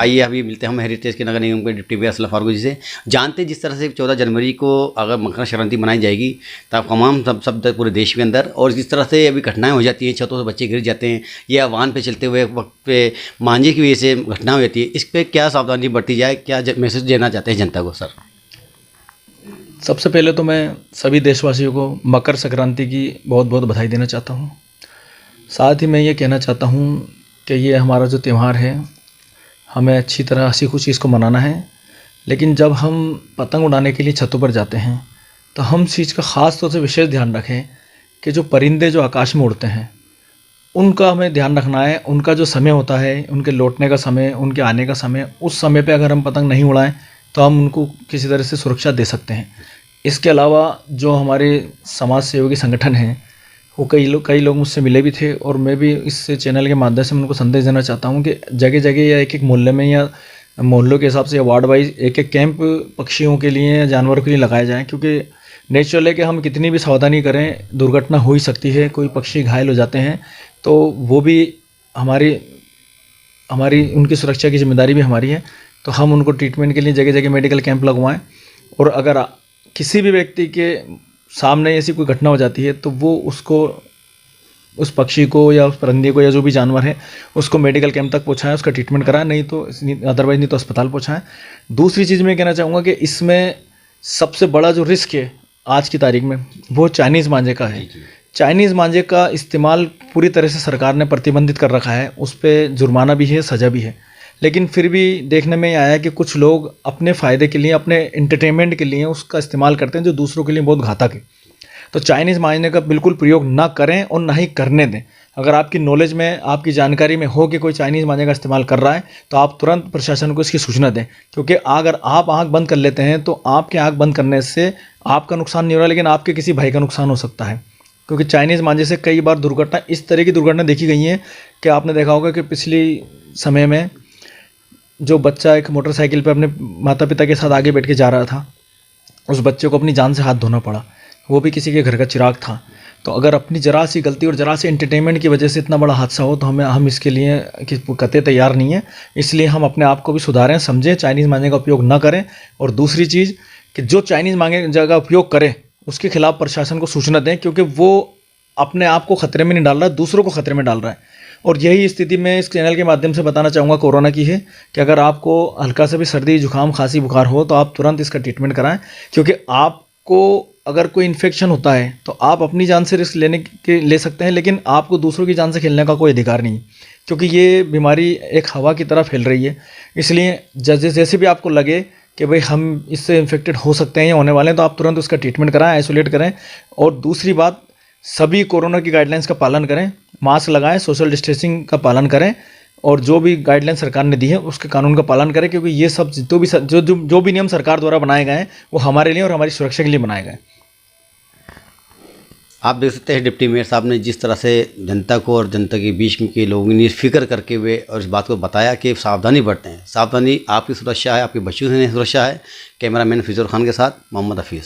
आइए अभी मिलते हैं हम हेरिटेज के नगर निगम के डिप्टी मेयर असलम फारूकी जी से। जानते हैं जिस तरह से 14 जनवरी को अगर मकर संक्रांति मनाई जाएगी तब तमाम सब पूरे देश के अंदर, और जिस तरह से अभी घटनाएं हो जाती हैं, छतों से बच्चे गिर जाते हैं या वाहन पे चलते हुए वक्त पे मांझे की वजह से घटना हो जाती है, इस पर क्या सावधानी बरती जाए, क्या मैसेज देना चाहते हैं जनता को सर? सबसे पहले तो मैं सभी देशवासियों को मकर संक्रांति की बहुत बहुत बधाई देना चाहता हूँ। साथ ही मैं ये कहना चाहता हूँ कि ये हमारा जो त्यौहार है हमें अच्छी तरह हंसी खुशी इसको मनाना है, लेकिन जब हम पतंग उड़ाने के लिए छतों पर जाते हैं तो हम इस चीज़ का ख़ास तौर से विशेष ध्यान रखें कि जो परिंदे जो आकाश में उड़ते हैं उनका हमें ध्यान रखना है। उनका जो समय होता है, उनके लौटने का समय, उनके आने का समय, उस समय पे अगर हम पतंग नहीं उड़ाएं तो हम उनको किसी तरह से सुरक्षा दे सकते हैं। इसके अलावा जो हमारे समाज सहयोगी संगठन हैं वो कई लोग मुझसे मिले भी थे, और मैं भी इस चैनल के माध्यम से उनको संदेश देना चाहता हूँ कि जगह जगह या एक एक मोहल्ले में या मोहल्लों के हिसाब से या वार्ड वाइज एक एक कैंप पक्षियों के लिए या जानवरों के लिए लगाए जाएँ, क्योंकि नेचुरल है कि हम कितनी भी सावधानी करें दुर्घटना हो ही सकती है। कोई पक्षी घायल हो जाते हैं तो वो भी हमारी उनकी सुरक्षा की जिम्मेदारी भी हमारी है। तो हम उनको ट्रीटमेंट के लिए जगह जगह मेडिकल कैंप लगवाएं, और अगर किसी भी व्यक्ति के सामने ऐसी कोई घटना हो जाती है तो वो उस पक्षी को या उस परिंदे को या जो भी जानवर है उसको मेडिकल कैंप तक पहुंचाएं, उसका ट्रीटमेंट कराएं, नहीं तो अदरवाइज नहीं तो अस्पताल पहुंचाएं। दूसरी चीज़ मैं कहना चाहूँगा कि इसमें सबसे बड़ा जो रिस्क है आज की तारीख में वो चाइनीज़ मांझे का है। चाइनीज़ मांझे का इस्तेमाल पूरी तरह से सरकार ने प्रतिबंधित कर रखा है, उस पर जुर्माना भी है, सज़ा भी है, लेकिन फिर भी देखने में आया कि कुछ लोग अपने फ़ायदे के लिए, अपने एंटरटेनमेंट के लिए उसका इस्तेमाल करते हैं जो दूसरों के लिए बहुत घातक है। तो चाइनीज़ मांझे का बिल्कुल प्रयोग ना करें और ना ही करने दें। अगर आपकी नॉलेज में, आपकी जानकारी में हो कि कोई चाइनीज़ मांझे का इस्तेमाल कर रहा है तो आप तुरंत प्रशासन को इसकी सूचना दें, क्योंकि अगर आप आँख बंद कर लेते हैं तो आपके आँख बंद करने से आपका नुकसान नहीं हो रहा, लेकिन आपके किसी भाई का नुकसान हो सकता है। क्योंकि चाइनीज़ मांझे से कई बार दुर्घटना, इस तरह की दुर्घटना देखी गई हैं कि आपने देखा होगा कि पिछली समय में जो बच्चा एक मोटरसाइकिल पे अपने माता पिता के साथ आगे बैठ के जा रहा था, उस बच्चे को अपनी जान से हाथ धोना पड़ा, वो भी किसी के घर का चिराग था। तो अगर अपनी जरा सी गलती और जरा सी एंटरटेनमेंट की वजह से इतना बड़ा हादसा हो तो हम इसके लिए कतई तैयार नहीं है। इसलिए हम अपने आप को भी सुधारें, समझें, चाइनीज़ मांझे का उपयोग ना करें। और दूसरी चीज़ कि जो चाइनीज़ मांझे का उपयोग करे उसके खिलाफ प्रशासन को सूचना दें, क्योंकि वो अपने आप को खतरे में नहीं डाल रहा है, दूसरों को खतरे में डाल रहा है। और यही स्थिति मैं इस चैनल के माध्यम से बताना चाहूँगा कोरोना की है कि अगर आपको हल्का से भी सर्दी, जुकाम, खांसी, बुखार हो तो आप तुरंत इसका ट्रीटमेंट कराएं, क्योंकि आपको अगर कोई इन्फेक्शन होता है तो आप अपनी जान से रिस्क ले सकते हैं, लेकिन आपको दूसरों की जान से खेलने का कोई अधिकार नहीं, क्योंकि ये बीमारी एक हवा की तरह फैल रही है। इसलिए जैसे भी आपको लगे कि भाई हम इससे इन्फेक्टेड हो सकते हैं या होने वाले हैं तो आप तुरंत उसका ट्रीटमेंट कराएं, आइसोलेट करें। और दूसरी बात, सभी कोरोना की गाइडलाइंस का पालन करें, मास्क लगाएं, सोशल डिस्टेंसिंग का पालन करें, और जो भी गाइडलाइन सरकार ने दी है उसके कानून का पालन करें, क्योंकि ये सब जो भी नियम सरकार द्वारा बनाए गए हैं वो हमारे लिए और हमारी सुरक्षा के लिए बनाए गए हैं। आप देख सकते हैं डिप्टी मेयर साहब ने जिस तरह से जनता को और जनता के बीच के लोगों की फिक्र करके हुए और इस बात को बताया कि सावधानी बरतें। सावधानी आपकी सुरक्षा है, आपके बच्चों की सुरक्षा है। कैमरामैन फिजूर खान के साथ मोहम्मद हफीज़।